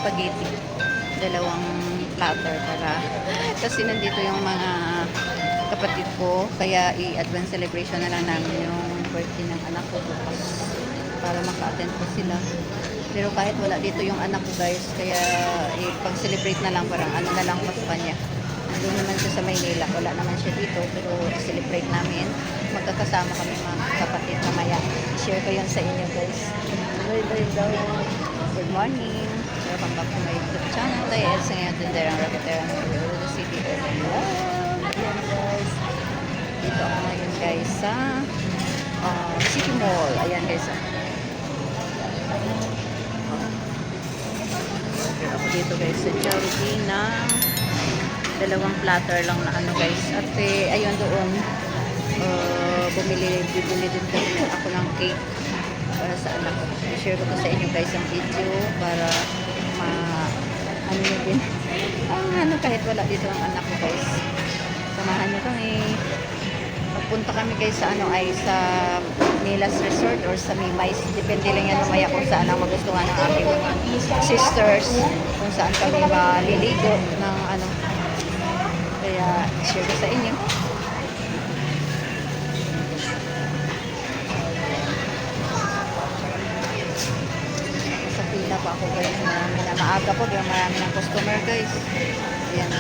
spaghetti. Dalawang platter para kasi nandito yung mga kapatid ko, kaya i-advance celebration na lang namin yung birthday ng anak ko bukas para maka-attend ko sila. Pero kahit wala dito yung anak ko guys, kaya pag-celebrate na lang, parang ano na lang pa sa kanya. Doon naman siya sa Maynila, wala naman siya dito, pero celebrate namin. Magkakasama kami mga kapatid mamaya. Share ko yun sa inyo guys. Good morning. Welcome back to my YouTube channel. Tayo, sa ngayon tinderang Rocketera ng Rio City. Ayan guys. Dito ako ngayon guys sa City Mall. Ayan guys. Ako dito guys sa Jollibee na dalawang platter lang na ano guys. At ayun doon bibili din kami ako ng cake para sa anak ko. I-share ko to sa inyo guys ang video para ano nyo din ano kahit wala dito ang anak ko guys. Samahan nyo kami. Magpunta kami guys sa ano ay sa Nilas Resort or sa Mimais. Depende lang yan mamaya kung saan ang magustuhan ng aming sisters. Kung saan kami maliligo ng ano. Kaya share ko sa inyo. Sa pila pa ako guys. Marami na maaga po. Marami ng customer guys. Ayan.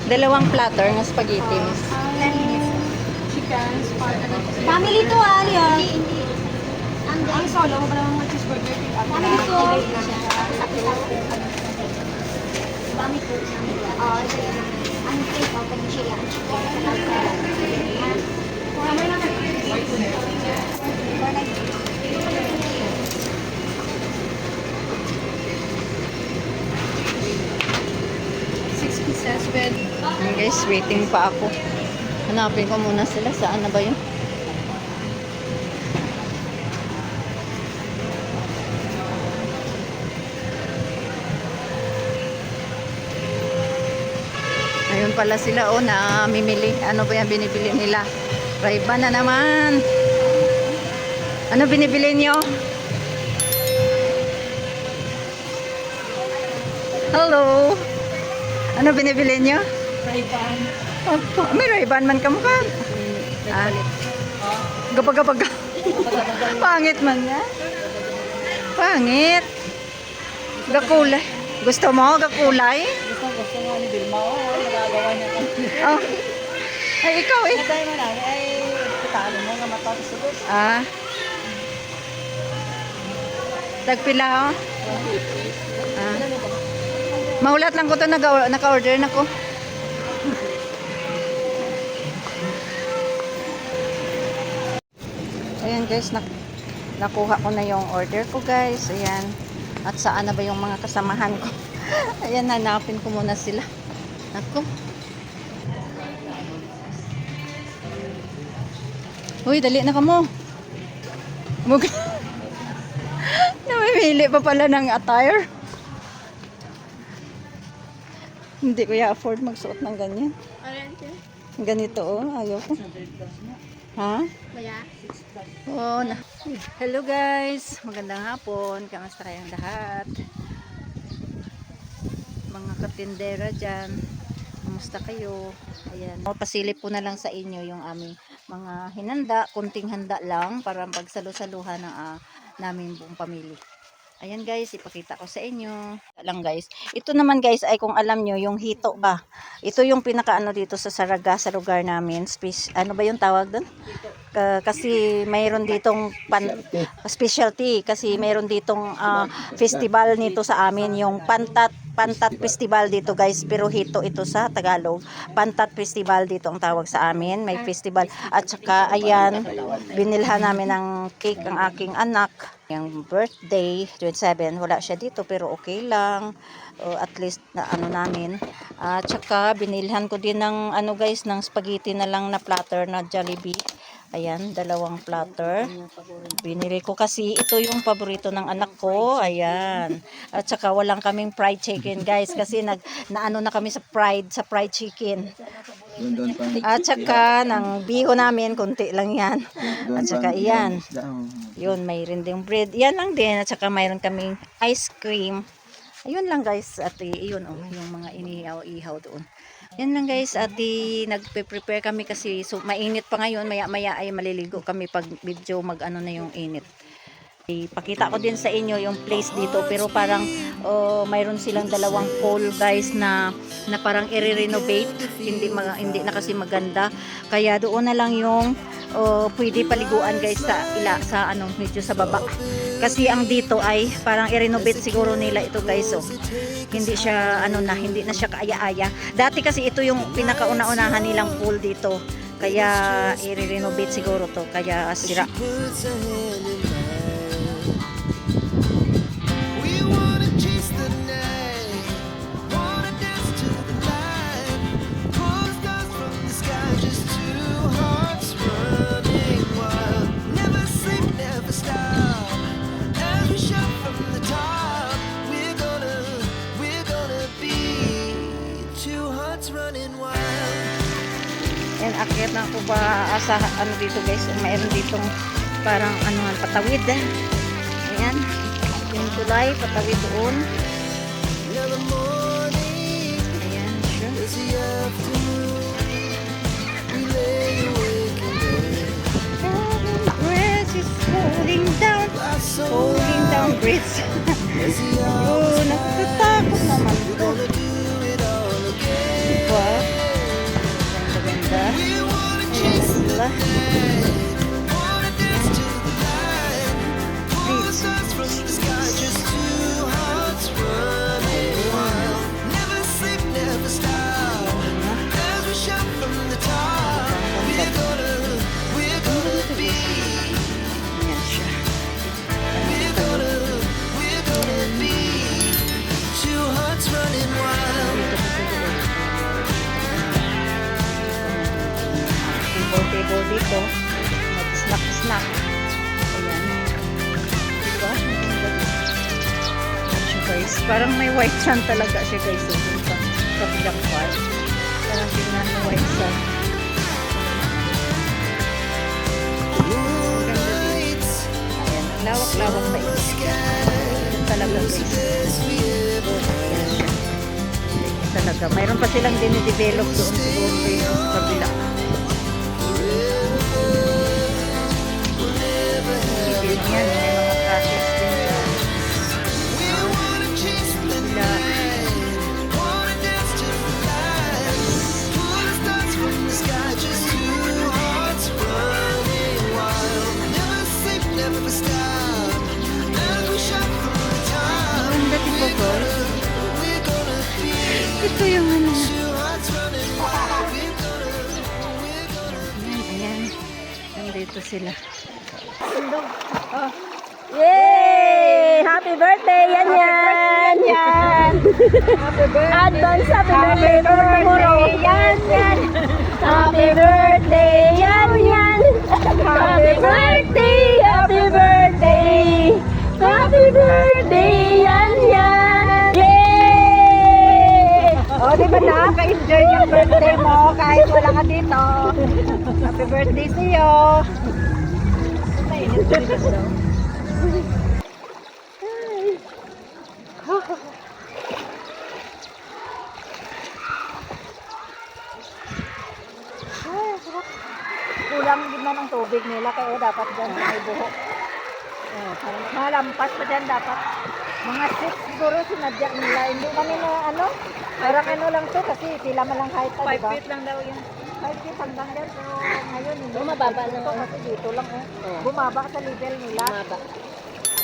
Dalawang platter ng spaghetti. Chicken, family to Leon. Ang solo, wala mga cheeseburger. Family to. Family to. Ang cake, open siya. Guys, waiting pa ako. Hanapin ko muna sila. Saan na ba yun? Ayun pala sila na mimili. Ano ba yung binibili nila? Ray-Ban na naman. Ano binibili nyo? Hello. Ano binibili nyo? Ray-Ban. May Ray-Ban man kamukha. Gapag-gapag. Pangit man nga. Pangit. Gakulay. Gusto mo gakulay? Gusto nga ni Vilma. Nagagawa niya. Oh. Ay, ikaw eh. Natay mo na. Ay, talo mo nga matatas sa bus. Tagpila oh. Maulat lang ko to, naka-order na ko. Ayan guys, nakuha ko na yung order ko guys. Ayan. At saan na ba yung mga kasamahan ko? Ayan, hanapin ko muna sila. Ako. Uy, dali na ka mo. Namimili pa pala ng attire. Hindi ko i-afford magsuot ng ganyan. Ganito oh, ayaw ko. Ha? Oh, na. Hello guys, magandang hapon. Kamusta kayong lahat? Mga katindera dyan. Kamusta kayo? Ayan. Pasilip po na lang sa inyo yung aming mga hinanda. Kunting handa lang para pagsalo-saluhan ng naming buong pamilya. Ayan guys, ipakita ko sa inyo. Lang guys. Ito naman guys ay kung alam nyo, yung hito ba. Ito yung pinakaano dito sa Saraga, sa lugar namin. Ano ba yung tawag doon? Kasi mayroon ditong specialty. Kasi mayroon ditong festival nito sa amin. Yung Pantat Festival dito guys. Pero hito ito sa Tagalog. Pantat Festival dito ang tawag sa amin. May festival. At saka ayan, binilhan namin ng cake ang aking anak. Yung birthday, 27, wala siya dito pero okay lang. At least na ano namin. At saka binilhan ko din ng ano guys, ng spaghetti na lang na platter na Jollibee. Ayan, dalawang platter. Binili ko kasi ito yung paborito ng anak ko. Ayan. At saka walang kaming fried chicken guys kasi naano na kami sa fried chicken. Doon pa. At saka, ng biho namin, konti lang yan. At saka, iyan. Yun, mayroon ding bread. Yan lang din. At saka, mayroon kaming ice cream. Ayun lang guys, ate, yun oh, yung mga inihaw-ihaw doon. Yan lang guys, ate, nagpe-prepare kami kasi so mainit pa ngayon, maya-maya ay maliligo kami pag medyo mag-ano na yung init. Ipakita ko din sa inyo yung place dito pero parang mayroon silang dalawang pool guys na parang i-renovate, hindi na kasi maganda. Kaya doon na lang yung pwede paliguan guys sa medyo sa baba. Kasi ang dito ay parang i-renovate siguro nila ito guys. So hindi siya hindi na siya kaaya-aya. Dati kasi ito yung pinakauna-unahan nilang pool dito. Kaya i-renovate siguro to kaya sira. Yan, akyat na ako ba sa dito guys, mayroon ditong parang patawid ayan, yung tulay patawid doon ayan siya grass is falling down bridge oh, nakakatakot naman ito diba? Ganda. Ayan sila. Table dito, mag-snack. Ayan. Diba? Ayan siya guys. Parang may white sun talaga siya guys. Sa bilang part. Parang tingnan may white sun. Ayan. Lawak-lawak pa ito. Ayan talaga guys. Ayan siya. Talaga. Mayroon pa silang dinidevelop doon siguro sa bilang. Yan, may mga process din dyan. Maganda tipo girl. Ito yung ayan. Nandito sila. Oh. Yay! Happy birthday! Yan! Happy birthday! Advance happy birthday! Yan! Happy birthday! Yan! Happy birthday! Happy birthday! Happy birthday! Yan! Yay! O, di ba nakaka-enjoy yung birthday mo kahit wala ka dito? Happy birthday sa'yo! Mainit ko dito. Kulang din na ng tubig nila kaya dapat dyan may buho. Malampas pa dyan dapat. Mga 6 siguro sinadya nila. Hindi kami na parang lang to kasi pila man lang height pa, diba? 5 feet lang daw yun. 5 feet hanggang dyan. Pero ngayon hindi. Mababa lang. Kasi dito lang bumaba sa level nila. Maba.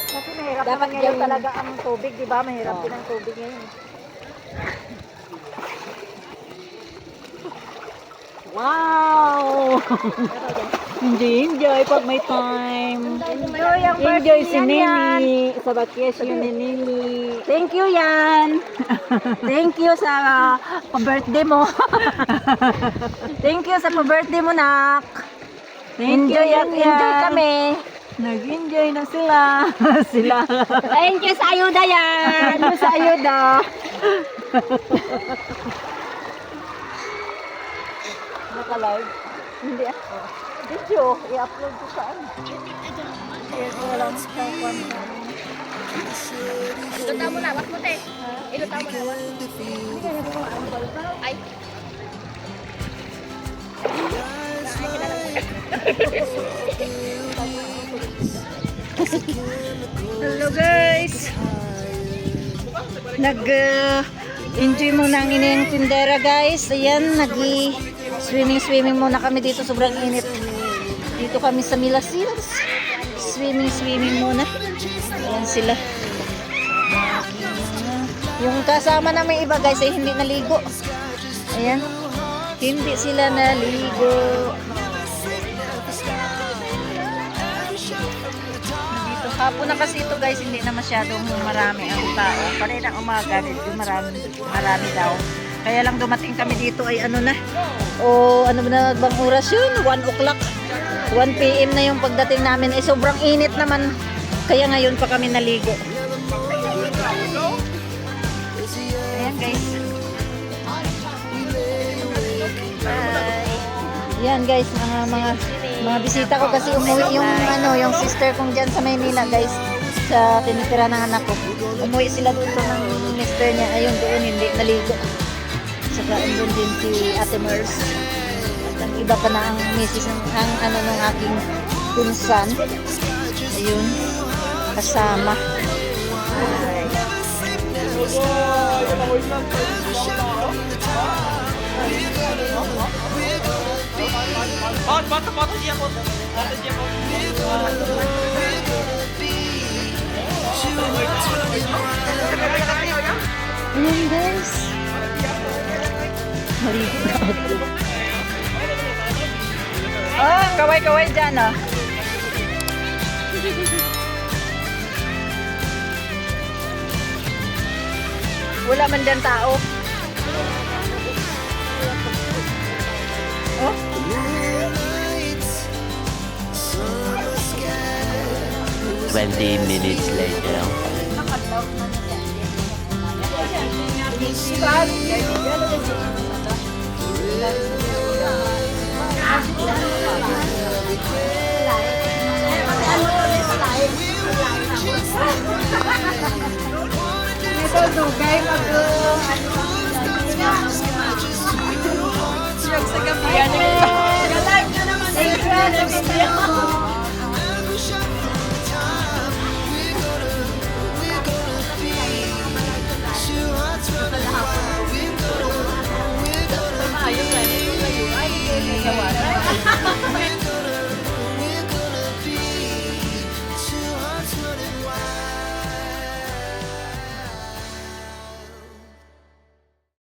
Kasi mahirap Dapat naman ngayon yung- talaga ang tubig, diba? Mahirap din ang tubig ngayon. Wow! Enjoy pag may time. Enjoy ang Enjoy birthday si Nini sa vacation ni Nini. Thank you yan. Thank you sa pa-birthday mo. Thank you sa pa-birthday mo, nak. Enjoy kami. Nag-enjoy na sila. Thank you sa ayuda yan! Ano sa ayuda? Naka-live. Hindi ah. Video, i-upload ko sa ano. Kaya ko walang sa kwanta. Iluta mo na, wag mo te. Iluta mo na, wag. Ay. Hello guys! Enjoy muna ang inyong tindera guys. Ayan, swimming muna kami dito. Sobrang init. Dito kami sa Milasils. Swimming muna. Ayan sila. Yung kasama namin iba guys ay hindi naligo. Ayan. Hindi sila naligo. Dito hapon na kasi ito guys, hindi na masyadong marami ang tao. Kanina umaga dito marami daw. Kaya lang dumating kami dito ay ano na. O ano ba na bang oras yun? 1 o'clock. 1 PM na yung pagdating namin. Eh sobrang init naman. Kaya ngayon pa kami naligo. Ayan guys. Bye. Yan guys, mga bisita ko kasi umuwi yung sister kong diyan sa Maynila guys, sa tinitira ng anak ko. Umuwi sila dito ng mister niya. Ayun doon hindi naligo. Saka andun din si Ate Mers. At ang iba pa na ang misis ng aking pinsan. Ayun, kasama. Ayan guys. Maligo na ako. Kaway-kaway dyan ah. Wala man dyan tao. Oh? 20 minutes later. Ito dugay mag sa gabi. Live na naman.